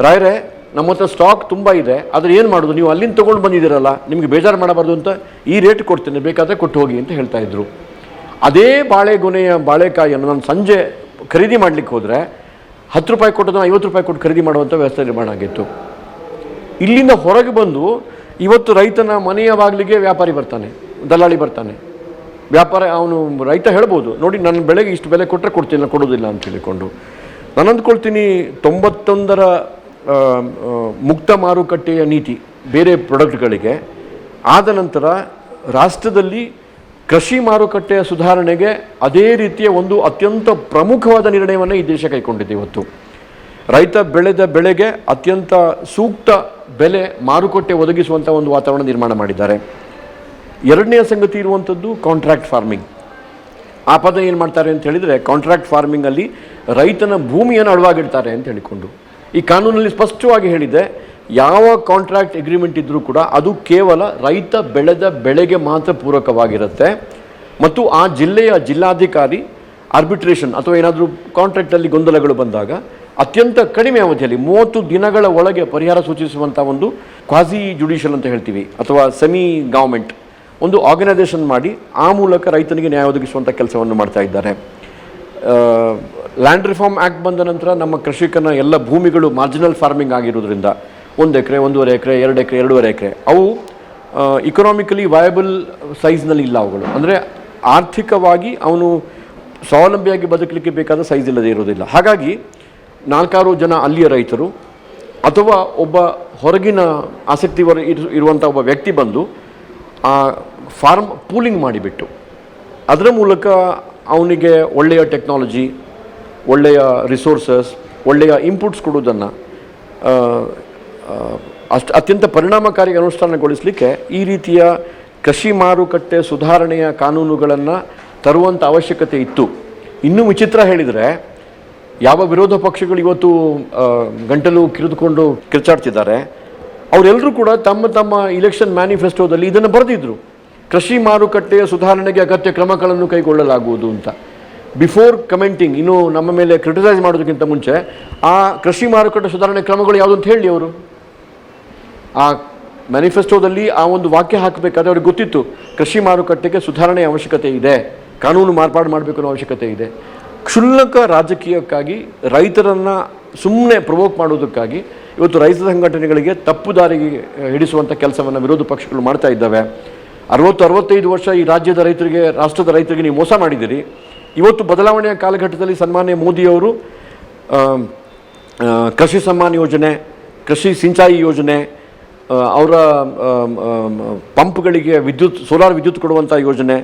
ರಾಯರೇ ನಮ್ಮ ಹತ್ರ ಸ್ಟಾಕ್ ತುಂಬ ಇದೆ, ಆದರೆ ಏನು ಮಾಡೋದು, ನೀವು ಅಲ್ಲಿಂದ ತೊಗೊಂಡು ಬಂದಿದ್ದೀರಲ್ಲ, ನಿಮಗೆ ಬೇಜಾರು ಮಾಡಬಾರ್ದು ಅಂತ ಈ ರೇಟ್ ಕೊಡ್ತೇನೆ, ಬೇಕಾದರೆ ಕೊಟ್ಟು ಹೋಗಿ ಅಂತ ಹೇಳ್ತಾಯಿದ್ರು. ಅದೇ ಬಾಳೆಗೊನೆಯ ಬಾಳೆಕಾಯಿಯನ್ನು ನಾನು ಸಂಜೆ ಖರೀದಿ ಮಾಡಲಿಕ್ಕೆ ಹೋದರೆ 10 ರೂಪಾಯಿ ಕೊಟ್ಟದನ್ನು 50 ರೂಪಾಯಿ ಕೊಟ್ಟು ಖರೀದಿ ಮಾಡುವಂಥ ವ್ಯವಸ್ಥೆ ನಿರ್ಮಾಣ ಆಗಿತ್ತು. ಇಲ್ಲಿಂದ ಹೊರಗೆ ಬಂದು ಇವತ್ತು ರೈತನ ಮನೆಯ ಬಾಗಿಲಿಗೆ ವ್ಯಾಪಾರಿ ಬರ್ತಾನೆ, ದಲ್ಲಾಳಿ ಬರ್ತಾನೆ. ಅವನು ರೈತ ಹೇಳ್ಬೋದು, ನೋಡಿ ನನ್ನ ಬೆಳೆಗೆ ಇಷ್ಟು ಬೆಲೆ ಕೊಟ್ಟರೆ ಕೊಡ್ತೀನಿ, ಕೊಡೋದಿಲ್ಲ ಅಂತ ಹೇಳಿಕೊಂಡು. ನಾನು ಅಂದ್ಕೊಳ್ತೀನಿ 91ರ ಮುಕ್ತ ಮಾರುಕಟ್ಟೆಯ ನೀತಿ ಬೇರೆ ಪ್ರಾಡಕ್ಟ್ಗಳಿಗೆ ಆದ ನಂತರ ರಾಷ್ಟ್ರದಲ್ಲಿ ಕೃಷಿ ಮಾರುಕಟ್ಟೆಯ ಸುಧಾರಣೆಗೆ ಅದೇ ರೀತಿಯ ಒಂದು ಅತ್ಯಂತ ಪ್ರಮುಖವಾದ ನಿರ್ಣಯವನ್ನು ಈ ದೇಶ ಕೈಗೊಂಡಿದೆ. ಇವತ್ತು ರೈತ ಬೆಳೆದ ಬೆಳೆಗೆ ಅತ್ಯಂತ ಸೂಕ್ತ ಬೆಲೆ ಮಾರುಕಟ್ಟೆ ಒದಗಿಸುವಂಥ ಒಂದು ವಾತಾವರಣ ನಿರ್ಮಾಣ ಮಾಡಿದ್ದಾರೆ. ಎರಡನೆಯ ಸಂಗತಿ ಇರುವಂಥದ್ದು ಕಾಂಟ್ರಾಕ್ಟ್ ಫಾರ್ಮಿಂಗ್. ಆ ಪದ ಏನು ಮಾಡ್ತಾರೆ ಅಂತ ಹೇಳಿದರೆ, ಕಾಂಟ್ರಾಕ್ಟ್ ಫಾರ್ಮಿಂಗಲ್ಲಿ ರೈತನ ಭೂಮಿಯನ್ನು ಅಡವಾಗಿಡ್ತಾರೆ ಅಂತ ಹೇಳಿಕೊಂಡು ಈ ಕಾನೂನಲ್ಲಿ ಸ್ಪಷ್ಟವಾಗಿ ಹೇಳಿದೆ, ಯಾವ ಕಾಂಟ್ರಾಕ್ಟ್ ಅಗ್ರಿಮೆಂಟ್ ಇದ್ದರೂ ಕೂಡ ಅದು ಕೇವಲ ರೈತ ಬೆಳೆದ ಬೆಳೆಗೆ ಮಾತ್ರ ಪೂರಕವಾಗಿರುತ್ತೆ ಮತ್ತು ಆ ಜಿಲ್ಲೆಯ ಜಿಲ್ಲಾಧಿಕಾರಿ ಆರ್ಬಿಟ್ರೇಷನ್ ಅಥವಾ ಏನಾದರೂ ಕಾಂಟ್ರಾಕ್ಟಲ್ಲಿ ಗೊಂದಲಗಳು ಬಂದಾಗ ಅತ್ಯಂತ ಕಡಿಮೆ ಅವಧಿಯಲ್ಲಿ 30 ದಿನಗಳ ಒಳಗೆ ಪರಿಹಾರ ಸೂಚಿಸುವಂಥ ಒಂದು ಕ್ವಾಸಿ ಜುಡಿಷಿಯಲ್ ಅಂತ ಹೇಳ್ತೀವಿ ಅಥವಾ ಸೆಮಿ ಗೌರ್ಮೆಂಟ್ ಒಂದು ಆರ್ಗನೈಸೇಷನ್ ಮಾಡಿ ಆ ಮೂಲಕ ರೈತನಿಗೆ ನ್ಯಾಯ ಒದಗಿಸುವಂಥ ಕೆಲಸವನ್ನು ಮಾಡ್ತಾ ಇದ್ದಾರೆ. ಲ್ಯಾಂಡ್ ರಿಫಾರ್ಮ್ ಆ್ಯಕ್ಟ್ ಬಂದ ನಂತರ ನಮ್ಮ ಕೃಷಿಕನ ಎಲ್ಲ ಭೂಮಿಗಳು ಮಾರ್ಜಿನಲ್ ಫಾರ್ಮಿಂಗ್ ಆಗಿರೋದ್ರಿಂದ 1 ಎಕರೆ, 1.5 ಎಕರೆ, 2 ಎಕರೆ, 2.5 ಎಕರೆ ಅವು ಇಕನಾಮಿಕಲಿ ವಯಬಲ್ ಸೈಜ್ನಲ್ಲಿ ಇಲ್ಲ. ಅವುಗಳು ಅಂದರೆ ಆರ್ಥಿಕವಾಗಿ ಅವನು ಸ್ವಾವಲಂಬಿಯಾಗಿ ಬದುಕಲಿಕ್ಕೆ ಬೇಕಾದ ಸೈಜ್ ಇಲ್ಲದೆ ಇರೋದಿಲ್ಲ. ಹಾಗಾಗಿ 4 ಜನ ಅಲ್ಲಿಯ ರೈತರು ಅಥವಾ ಒಬ್ಬ ಹೊರಗಿನ ಆಸಕ್ತಿ ಇರುವಂಥ ಒಬ್ಬ ವ್ಯಕ್ತಿ ಬಂದು ಆ ಫಾರ್ಮ್ ಪೂಲಿಂಗ್ ಮಾಡಿಬಿಟ್ಟು ಅದರ ಮೂಲಕ ಅವನಿಗೆ ಒಳ್ಳೆಯ ಟೆಕ್ನಾಲಜಿ, ಒಳ್ಳೆಯ ರಿಸೋರ್ಸಸ್, ಒಳ್ಳೆಯ ಇನ್ಪುಟ್ಸ್ ಕೊಡೋದನ್ನು ಅತ್ಯಂತ ಪರಿಣಾಮಕಾರಿ ಅನುಷ್ಠಾನಗೊಳಿಸಲಿಕ್ಕೆ ಈ ರೀತಿಯ ಕೃಷಿ ಮಾರುಕಟ್ಟೆ ಸುಧಾರಣೆಯ ಕಾನೂನುಗಳನ್ನು ತರುವಂಥ ಅವಶ್ಯಕತೆ ಇತ್ತು. ಇನ್ನೂ ವಿಚಿತ್ರ ಹೇಳಿದರೆ, ಯಾವ ವಿರೋಧ ಪಕ್ಷಗಳು ಇವತ್ತು ಗಂಟಲು ಕಿರಿದುಕೊಂಡು ಕಿರ್ಚಾಡ್ತಿದ್ದಾರೆ ಅವರೆಲ್ಲರೂ ಕೂಡ ತಮ್ಮ ತಮ್ಮ ಇಲೆಕ್ಷನ್ ಮ್ಯಾನಿಫೆಸ್ಟೋದಲ್ಲಿ ಇದನ್ನು ಬರೆದಿದ್ರು, ಕೃಷಿ ಮಾರುಕಟ್ಟೆಯ ಸುಧಾರಣೆಗೆ ಅಗತ್ಯ ಕ್ರಮಗಳನ್ನು ಕೈಗೊಳ್ಳಲಾಗುವುದು ಅಂತ. ಬಿಫೋರ್ ಕಮೆಂಟಿಂಗ್, ಇನ್ನು ನಮ್ಮ ಮೇಲೆ ಕ್ರಿಟಿಸೈಸ್ ಮಾಡೋದಕ್ಕಿಂತ ಮುಂಚೆ ಆ ಕೃಷಿ ಮಾರುಕಟ್ಟೆ ಸುಧಾರಣೆ ಕ್ರಮಗಳು ಯಾವುದು ಅಂತ ಹೇಳಿ ಅವರು ಆ ಮ್ಯಾನಿಫೆಸ್ಟೋದಲ್ಲಿ ಆ ಒಂದು ವಾಕ್ಯ ಹಾಕಬೇಕಾದ್ರೆ ಅವ್ರಿಗೆ ಗೊತ್ತಿತ್ತು ಕೃಷಿ ಮಾರುಕಟ್ಟೆಗೆ ಸುಧಾರಣೆಯ ಅವಶ್ಯಕತೆ ಇದೆ, ಕಾನೂನು ಮಾರ್ಪಾಡು ಮಾಡಬೇಕು ಅನ್ನೋ ಅವಶ್ಯಕತೆ ಇದೆ. ಕ್ಷುಲ್ಲಕ ರಾಜಕೀಯಕ್ಕಾಗಿ ರೈತರನ್ನು ಸುಮ್ಮನೆ ಪ್ರವೋಕ್ ಮಾಡೋದಕ್ಕಾಗಿ ಇವತ್ತು ರೈತ ಸಂಘಟನೆಗಳಿಗೆ ತಪ್ಪು ದಾರಿಗೆ ಹಿಡಿಸುವಂಥ ಕೆಲಸವನ್ನು ವಿರೋಧ ಪಕ್ಷಗಳು ಮಾಡ್ತಾ ಇದ್ದಾವೆ. 60-65 ವರ್ಷ ಈ ರಾಜ್ಯದ ರೈತರಿಗೆ, ರಾಷ್ಟ್ರದ ರೈತರಿಗೆ ನೀವು ಮೋಸ ಮಾಡಿದ್ದೀರಿ. ಇವತ್ತು ಬದಲಾವಣೆಯ ಕಾಲಘಟ್ಟದಲ್ಲಿ ಸನ್ಮಾನ್ಯ ಮೋದಿಯವರು ಕೃಷಿ ಸಮ್ಮಾನ್ ಯೋಜನೆ, ಕೃಷಿ ಸಿಂಚಾಯಿ ಯೋಜನೆ, ಅವರ ಪಂಪ್ಗಳಿಗೆ ಸೋಲಾರ್ ವಿದ್ಯುತ್ ಕೊಡುವಂಥ ಯೋಜನೆ,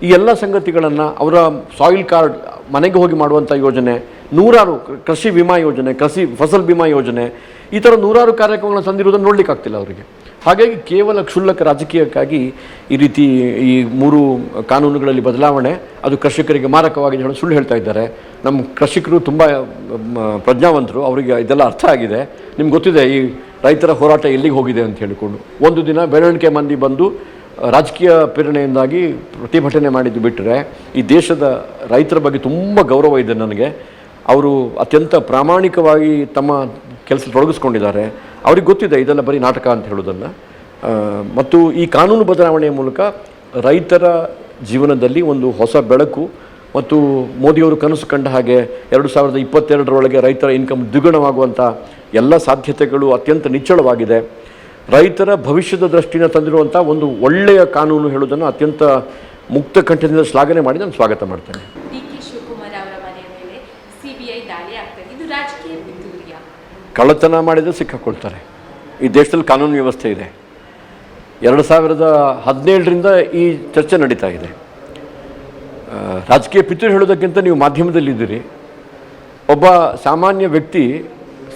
ಈ ಎಲ್ಲ ಸಂಗತಿಗಳನ್ನು, ಅವರ ಸಾಯಿಲ್ ಕಾರ್ಡ್ ಮನೆಗೆ ಹೋಗಿ ಮಾಡುವಂಥ ಯೋಜನೆ, ನೂರಾರು ಕೃಷಿ ವಿಮಾ ಯೋಜನೆ, ಫಸಲ್ ಬಿಮಾ ಯೋಜನೆ, ಈ ಥರ ನೂರಾರು ಕಾರ್ಯಕ್ರಮಗಳನ್ನು ತಂದಿರುವುದನ್ನು ನೋಡ್ಲಿಕ್ಕೆ ಆಗ್ತಿಲ್ಲ ಅವರಿಗೆ. ಹಾಗಾಗಿ ಕೇವಲ ಕ್ಷುಲ್ಲಕ ರಾಜಕೀಯಕ್ಕಾಗಿ ಈ ರೀತಿ ಈ 3 ಕಾನೂನುಗಳಲ್ಲಿ ಬದಲಾವಣೆ ಅದು ಕೃಷಿಕರಿಗೆ ಮಾರಕವಾಗಿದೆ ಹೇಳಿ ಸುಳ್ಳು ಹೇಳ್ತಾ ಇದ್ದಾರೆ. ನಮ್ಮ ಕೃಷಿಕರು ತುಂಬ ಪ್ರಜ್ಞಾವಂತರು, ಅವರಿಗೆ ಇದೆಲ್ಲ ಅರ್ಥ ಆಗಿದೆ. ನಿಮ್ಗೆ ಗೊತ್ತಿದೆ ಈ ರೈತರ ಹೋರಾಟ ಎಲ್ಲಿಗೆ ಹೋಗಿದೆ ಅಂತ ಹೇಳಿಕೊಂಡು. ಒಂದು ದಿನ ಬೆರಳಿಕೆ ಮಂದಿ ಬಂದು ರಾಜಕೀಯ ಪ್ರೇರಣೆಯಿಂದಾಗಿ ಪ್ರತಿಭಟನೆ ಮಾಡಿದ್ದು ಬಿಟ್ಟರೆ ಈ ದೇಶದ ರೈತರ ಬಗ್ಗೆ ತುಂಬ ಗೌರವ ಇದೆ ನನಗೆ. ಅವರು ಅತ್ಯಂತ ಪ್ರಾಮಾಣಿಕವಾಗಿ ತಮ್ಮ ಕೆಲಸ ತೊಡಗಿಸ್ಕೊಂಡಿದ್ದಾರೆ. ಅವ್ರಿಗೆ ಗೊತ್ತಿದೆ ಇದೆಲ್ಲ ಬರೀ ನಾಟಕ ಅಂತ ಹೇಳೋದನ್ನು. ಮತ್ತು ಈ ಕಾನೂನು ಬದಲಾವಣೆಯ ಮೂಲಕ ರೈತರ ಜೀವನದಲ್ಲಿ ಒಂದು ಹೊಸ ಬೆಳಕು ಮತ್ತು ಮೋದಿಯವರು ಕನಸು ಕಂಡ ಹಾಗೆ 2022ರೊಳಗೆ ರೈತರ ಇನ್ಕಮ್ ದ್ವಿಗುಣವಾಗುವಂಥ ಎಲ್ಲ ಸಾಧ್ಯತೆಗಳು ಅತ್ಯಂತ ನಿಚ್ಚಳವಾಗಿದೆ. ರೈತರ ಭವಿಷ್ಯದ ದೃಷ್ಟಿನ ತಂದಿರುವಂಥ ಒಂದು ಒಳ್ಳೆಯ ಕಾನೂನು ಹೇಳೋದನ್ನು ಅತ್ಯಂತ ಮುಕ್ತ ಕಂಠದಿಂದ ಶ್ಲಾಘನೆ ಮಾಡಿ ನಾನು ಸ್ವಾಗತ ಮಾಡ್ತೇನೆ. ಡಿ.ಕೆ. ಶಿವಕುಮಾರ್ ಅವರ ಮನೆಯ ಮೇಲೆ ಸಿಬಿಐ ದಾಳಿ ಆಗ್ತದೆ, ಇದು ರಾಜಕೀಯ ಪಿತೂರಿಯ? ಕಳ್ಳತನ ಮಾಡಿದರೆ ಸಿಕ್ಕಾಕೊಳ್ತಾರೆ. ಈ ದೇಶದಲ್ಲಿ ಕಾನೂನು ವ್ಯವಸ್ಥೆ ಇದೆ. 2017ರಿಂದ ಈ ಚರ್ಚೆ ನಡೀತಾ ಇದೆ. ರಾಜಕೀಯ ಪಿತೂರಿ ಹೇಳೋದಕ್ಕಿಂತ ನೀವು ಮಾಧ್ಯಮದಲ್ಲಿದ್ದೀರಿ. ಒಬ್ಬ ಸಾಮಾನ್ಯ ವ್ಯಕ್ತಿ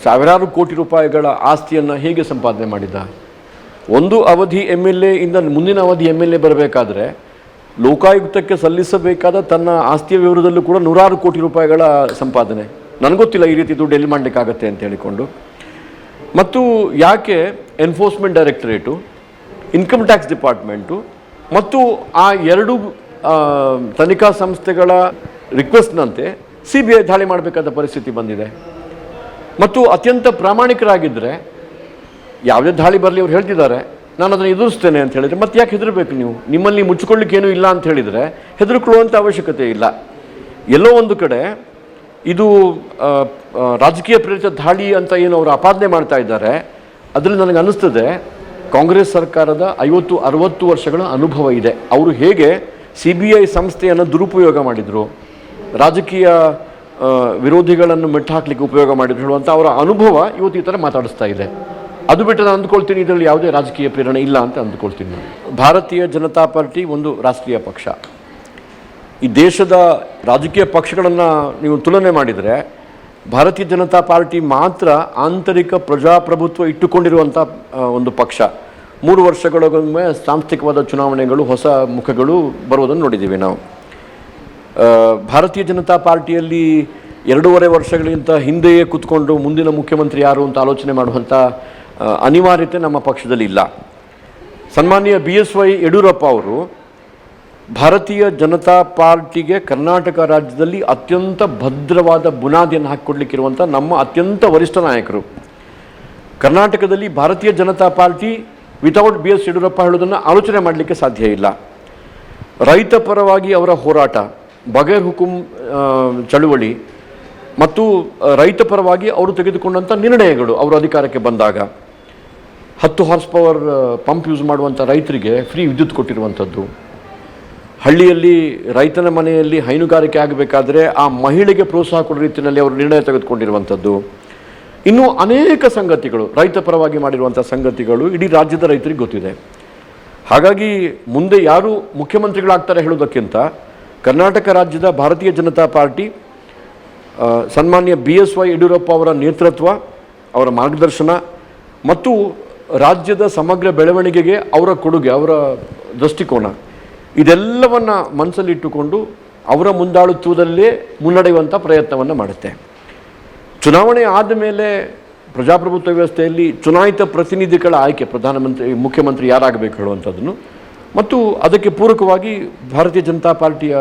ಸಾವಿರಾರು ಕೋಟಿ ರೂಪಾಯಿಗಳ ಆಸ್ತಿಯನ್ನು ಹೇಗೆ ಸಂಪಾದನೆ ಮಾಡಿದ? ಒಂದು ಅವಧಿ MLA ಇಂದ ಮುಂದಿನ ಅವಧಿ MLA ಬರಬೇಕಾದ್ರೆ ಲೋಕಾಯುಕ್ತಕ್ಕೆ ಸಲ್ಲಿಸಬೇಕಾದ ತನ್ನ ಆಸ್ತಿಯ ವಿವರದಲ್ಲೂ ಕೂಡ ನೂರಾರು ಕೋಟಿ ರೂಪಾಯಿಗಳ ಸಂಪಾದನೆ. ನನಗೊತ್ತಿಲ್ಲ ಈ ರೀತಿ ದುಡ್ಡು ಎಲ್ಲಿ ಮಾಡಲಿಕ್ಕಾಗತ್ತೆ ಅಂತ ಹೇಳಿಕೊಂಡು. ಮತ್ತು ಯಾಕೆ enforcement directorate, income tax department ಮತ್ತು ಆ 2 ತನಿಖಾ ಸಂಸ್ಥೆಗಳ ರಿಕ್ವೆಸ್ಟ್ನಂತೆ CBI ದಾಳಿ ಮಾಡಬೇಕಾದ ಪರಿಸ್ಥಿತಿ ಬಂದಿದೆ. ಮತ್ತು ಅತ್ಯಂತ ಪ್ರಾಮಾಣಿಕರಾಗಿದ್ದರೆ ಯಾವುದೇ ದಾಳಿ ಬರಲಿ ಅವ್ರು ಹೇಳ್ತಿದ್ದಾರೆ ನಾನು ಅದನ್ನು ಎದುರಿಸ್ತೇನೆ ಅಂತ ಹೇಳಿದರೆ ಮತ್ತೆ ಯಾಕೆ ಹೆದರಬೇಕು ನೀವು? ನಿಮ್ಮಲ್ಲಿ ಮುಚ್ಚಿಕೊಳ್ಳಿಕ್ಕೇನೂ ಇಲ್ಲ ಅಂತ ಹೇಳಿದರೆ ಹೆದರ್ಕೊಳ್ಳುವಂಥ ಅವಶ್ಯಕತೆ ಇಲ್ಲ. ಎಲ್ಲೋ ಒಂದು ಕಡೆ ಇದು ರಾಜಕೀಯ ಪ್ರೇರಿತ ದಾಳಿ ಅಂತ ಏನು ಅವರು ಆಪಾದನೆ ಮಾಡ್ತಾ ಇದ್ದಾರೆ, ಅದರಲ್ಲಿ ನನಗೆ ಅನ್ನಿಸ್ತದೆ ಕಾಂಗ್ರೆಸ್ ಸರ್ಕಾರದ 50-60 ವರ್ಷಗಳ ಅನುಭವ ಇದೆ. ಅವರು ಹೇಗೆ CBI ಸಂಸ್ಥೆಯನ್ನು ದುರುಪಯೋಗ ಮಾಡಿದರು, ರಾಜಕೀಯ ವಿರೋಧಿಗಳನ್ನು ಮೆಟ್ಟಹಾಕಲಿಕ್ಕೆ ಉಪಯೋಗ ಮಾಡಿದ್ರು ಹೇಳುವಂಥ ಅವರ ಅನುಭವ ಇವತ್ತು ಈ ಥರ ಮಾತಾಡಿಸ್ತಾ ಇದೆ. ಅದು ಬಿಟ್ಟು ನಾನು ಅಂದ್ಕೊಳ್ತೀನಿ ಇದರಲ್ಲಿ ಯಾವುದೇ ರಾಜಕೀಯ ಪ್ರೇರಣೆ ಇಲ್ಲ ಅಂತ ಅಂದ್ಕೊಳ್ತೀನಿ ನಾನು. ಭಾರತೀಯ ಜನತಾ ಪಾರ್ಟಿ ಒಂದು ರಾಷ್ಟ್ರೀಯ ಪಕ್ಷ. ಈ ದೇಶದ ರಾಜಕೀಯ ಪಕ್ಷಗಳನ್ನು ನೀವು ತುಲನೆ ಮಾಡಿದರೆ ಭಾರತೀಯ ಜನತಾ ಪಾರ್ಟಿ ಮಾತ್ರ ಆಂತರಿಕ ಪ್ರಜಾಪ್ರಭುತ್ವ ಇಟ್ಟುಕೊಂಡಿರುವಂಥ ಒಂದು ಪಕ್ಷ. 3 ವರ್ಷಗಳಿಗೊಮ್ಮೆ ಸಾಂಸ್ಥಿಕವಾದ ಚುನಾವಣೆಗಳು, ಹೊಸ ಮುಖಗಳು ಬರುವುದನ್ನು ನೋಡಿದ್ದೀವಿ ನಾವು. ಭಾರತೀಯ ಜನತಾ ಪಾರ್ಟಿಯಲ್ಲಿ 2.5 ವರ್ಷಗಳಿಗಿಂತ ಹಿಂದೆಯೇ ಕೂತ್ಕೊಂಡು ಮುಂದಿನ ಮುಖ್ಯಮಂತ್ರಿ ಯಾರು ಅಂತ ಆಲೋಚನೆ ಮಾಡುವಂಥ ಅನಿವಾರ್ಯತೆ ನಮ್ಮ ಪಕ್ಷದಲ್ಲಿ ಇಲ್ಲ. ಸನ್ಮಾನ್ಯ BSY ಯಡಿಯೂರಪ್ಪ ಅವರು ಭಾರತೀಯ ಜನತಾ ಪಾರ್ಟಿಗೆ ಕರ್ನಾಟಕ ರಾಜ್ಯದಲ್ಲಿ ಅತ್ಯಂತ ಭದ್ರವಾದ ಬುನಾದಿಯನ್ನು ಹಾಕಿಕೊಡ್ಲಿಕ್ಕಿರುವಂಥ ನಮ್ಮ ಅತ್ಯಂತ ವರಿಷ್ಠ ನಾಯಕರು. ಕರ್ನಾಟಕದಲ್ಲಿ Bharatiya Janata Party without BS Yediyurappa ಹೇಳೋದನ್ನು ಆಲೋಚನೆ ಮಾಡಲಿಕ್ಕೆ ಸಾಧ್ಯ ಇಲ್ಲ. ರೈತ ಪರವಾಗಿ ಅವರ ಹೋರಾಟ, ಬಗೈರ್ ಹುಕುಂ ಚಳುವಳಿ ಮತ್ತು ರೈತ ಪರವಾಗಿ ಅವರು ತೆಗೆದುಕೊಂಡಂಥ ನಿರ್ಣಯಗಳು, ಅವರು ಅಧಿಕಾರಕ್ಕೆ ಬಂದಾಗ 10 ಹಾರ್ಸ್ ಪವರ್ ಪಂಪ್ ಯೂಸ್ ಮಾಡುವಂಥ ರೈತರಿಗೆ ಫ್ರೀ ವಿದ್ಯುತ್ ಕೊಟ್ಟಿರುವಂಥದ್ದು, ಹಳ್ಳಿಯಲ್ಲಿ ರೈತನ ಮನೆಯಲ್ಲಿ ಹೈನುಗಾರಿಕೆ ಆಗಬೇಕಾದ್ರೆ ಆ ಮಹಿಳೆಗೆ ಪ್ರೋತ್ಸಾಹ ಕೊಡೋ ರೀತಿಯಲ್ಲಿ ಅವರು ನಿರ್ಣಯ ತೆಗೆದುಕೊಂಡಿರುವಂಥದ್ದು, ಇನ್ನೂ ಅನೇಕ ಸಂಗತಿಗಳು ರೈತ ಪರವಾಗಿ ಮಾಡಿರುವಂಥ ಸಂಗತಿಗಳು ಇಡೀ ರಾಜ್ಯದ ರೈತರಿಗೆ ಗೊತ್ತಿದೆ. ಹಾಗಾಗಿ ಮುಂದೆ ಯಾರು ಮುಖ್ಯಮಂತ್ರಿಗಳಾಗ್ತಾರೆ ಹೇಳೋದಕ್ಕಿಂತ ಕರ್ನಾಟಕ ರಾಜ್ಯದ ಭಾರತೀಯ ಜನತಾ ಪಾರ್ಟಿ ಸನ್ಮಾನ್ಯ BSY ಯಡಿಯೂರಪ್ಪ ಅವರ ನೇತೃತ್ವ, ಅವರ ಮಾರ್ಗದರ್ಶನ ಮತ್ತು ರಾಜ್ಯದ ಸಮಗ್ರ ಬೆಳವಣಿಗೆಗೆ ಅವರ ಕೊಡುಗೆ, ಅವರ ದೃಷ್ಟಿಕೋನ, ಇದೆಲ್ಲವನ್ನು ಮನಸ್ಸಲ್ಲಿಟ್ಟುಕೊಂಡು ಅವರ ಮುಂದಾಳುತ್ವದಲ್ಲೇ ಮುನ್ನಡೆಯುವಂಥ ಪ್ರಯತ್ನವನ್ನು ಮಾಡುತ್ತೆ. ಚುನಾವಣೆ ಆದ ಮೇಲೆ ಪ್ರಜಾಪ್ರಭುತ್ವ ವ್ಯವಸ್ಥೆಯಲ್ಲಿ ಚುನಾಯಿತ ಪ್ರತಿನಿಧಿಗಳ ಆಯ್ಕೆ, ಪ್ರಧಾನಮಂತ್ರಿ ಮುಖ್ಯಮಂತ್ರಿ ಯಾರಾಗಬೇಕು ಹೇಳುವಂಥದ್ದನ್ನು, ಮತ್ತು ಅದಕ್ಕೆ ಪೂರಕವಾಗಿ ಭಾರತೀಯ ಜನತಾ ಪಾರ್ಟಿಯ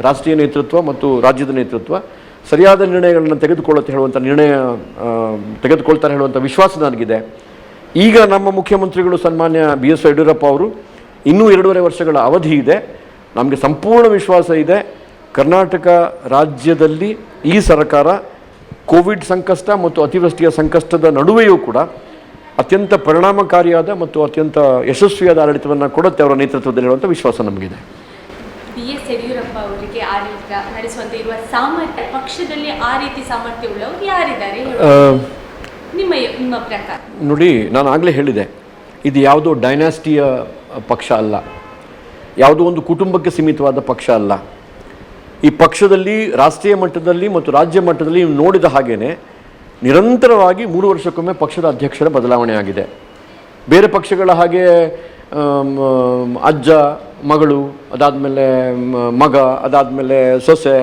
ರಾಷ್ಟ್ರೀಯ ನೇತೃತ್ವ ಮತ್ತು ರಾಜ್ಯದ ನೇತೃತ್ವ ಸರಿಯಾದ ನಿರ್ಣಯಗಳನ್ನು ತೆಗೆದುಕೊಳ್ತಾರೆ ಹೇಳುವಂಥ ವಿಶ್ವಾಸ ನನಗಿದೆ. ಈಗ ನಮ್ಮ ಮುಖ್ಯಮಂತ್ರಿಗಳು ಸನ್ಮಾನ್ಯ BSY ಯಡಿಯೂರಪ್ಪ ಅವರು ಇನ್ನೂ 2.5 ವರ್ಷಗಳ ಅವಧಿ ಇದೆ. ನಮಗೆ ಸಂಪೂರ್ಣ ವಿಶ್ವಾಸ ಇದೆ ಕರ್ನಾಟಕ ರಾಜ್ಯದಲ್ಲಿ ಈ ಸರ್ಕಾರ ಕೋವಿಡ್ ಸಂಕಷ್ಟ ಮತ್ತು ಅತಿವೃಷ್ಟಿಯ ಸಂಕಷ್ಟದ ನಡುವೆಯೂ ಕೂಡ ಅತ್ಯಂತ ಪರಿಣಾಮಕಾರಿಯಾದ ಮತ್ತು ಅತ್ಯಂತ ಯಶಸ್ವಿಯಾದ ಆಡಳಿತವನ್ನು ಕೊಡುತ್ತೆ ಅವರ ನೇತೃತ್ವದಲ್ಲಿ ಹೇಳುವಂಥ ವಿಶ್ವಾಸ ನಮಗಿದೆ. BS ಯಡಿಯೂರಪ್ಪ ಅವರಿಗೆ ಆಡಳಿತ ನಡೆಸುವಂತೆ ಇರುವ ಸಾಮರ್ಥ್ಯ, ಪಕ್ಷದಲ್ಲಿ ಆ ರೀತಿ ಸಾಮರ್ಥ್ಯ ಉಳ್ಳವರು ಯಾರಿದ್ದಾರೆ ನಿಮ್ಮ ಪ್ರಕಾರ? ನೋಡಿ, ನಾನು ಆಗಲೇ ಹೇಳಿದೆ, ಇದು ಯಾವುದೋ ಡೈನಾಸ್ಟಿಯ ಪಕ್ಷ ಅಲ್ಲ, ಯಾವುದೋ ಒಂದು ಕುಟುಂಬಕ್ಕೆ ಸೀಮಿತವಾದ ಪಕ್ಷ ಅಲ್ಲ. ಈ ಪಕ್ಷದಲ್ಲಿ ರಾಷ್ಟ್ರೀಯ ಮಟ್ಟದಲ್ಲಿ ಮತ್ತು ರಾಜ್ಯ ಮಟ್ಟದಲ್ಲಿ ನೀವು ನೋಡಿದ ಹಾಗೇನೆ ನಿರಂತರವಾಗಿ 3 ವರ್ಷಕ್ಕೊಮ್ಮೆ ಪಕ್ಷದ ಅಧ್ಯಕ್ಷರ ಬದಲಾವಣೆ ಆಗಿದೆ. ಬೇರೆ ಪಕ್ಷಗಳ ಹಾಗೆ ಅಜ್ಜ ಮಗಳು, ಅದಾದಮೇಲೆ ಮಗ, ಅದಾದಮೇಲೆ ಸೊಸೆ,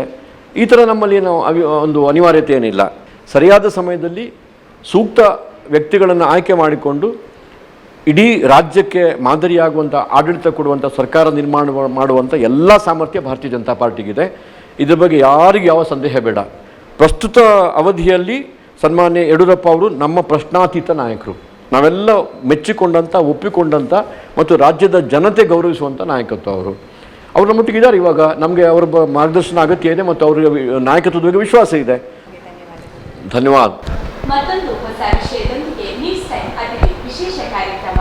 ಈ ಥರ ನಮ್ಮಲ್ಲಿ ನಾವು ಒಂದು ಅನಿವಾರ್ಯತೆ ಏನಿಲ್ಲ. ಸರಿಯಾದ ಸಮಯದಲ್ಲಿ ಸೂಕ್ತ ವ್ಯಕ್ತಿಗಳನ್ನು ಆಯ್ಕೆ ಮಾಡಿಕೊಂಡು ಇಡೀ ರಾಜ್ಯಕ್ಕೆ ಮಾದರಿಯಾಗುವಂಥ ಆಡಳಿತ ಕೊಡುವಂಥ ಸರ್ಕಾರ ನಿರ್ಮಾಣ ಮಾಡುವಂಥ ಎಲ್ಲ ಸಾಮರ್ಥ್ಯ ಭಾರತೀಯ ಜನತಾ ಪಾರ್ಟಿಗಿದೆ. ಇದ್ರ ಬಗ್ಗೆ ಯಾರಿಗೂ ಯಾವ ಸಂದೇಹ ಬೇಡ. ಪ್ರಸ್ತುತ ಅವಧಿಯಲ್ಲಿ ಸನ್ಮಾನ್ಯ ಯಡಿಯೂರಪ್ಪ ಅವರು ನಮ್ಮ ಪ್ರಶ್ನಾತೀತ ನಾಯಕರು, ನಾವೆಲ್ಲ ಮೆಚ್ಚಿಕೊಂಡಂಥ, ಒಪ್ಪಿಕೊಂಡಂಥ ಮತ್ತು ರಾಜ್ಯದ ಜನತೆ ಗೌರವಿಸುವಂಥ ನಾಯಕತ್ವ ಅವರು ನಮ್ಮೊಟ್ಟಿಗೆ ಇದ್ದಾರೆ. ಇವಾಗ ನಮಗೆ ಅವರ ಮಾರ್ಗದರ್ಶನ ಅಗತ್ಯ ಇದೆ ಮತ್ತು ಅವರ ನಾಯಕತ್ವದ ಬಗ್ಗೆ ವಿಶ್ವಾಸ ಇದೆ. ಧನ್ಯವಾದ. ಮತ್ತೊಂದು ಹೊಸ ವಿಷಯದೊಂದಿಗೆ ನ್ಯೂಸ್ ಟೈಮ್ ಅತಿಥಿ ವಿಶೇಷ ಕಾರ್ಯಕ್ರಮ.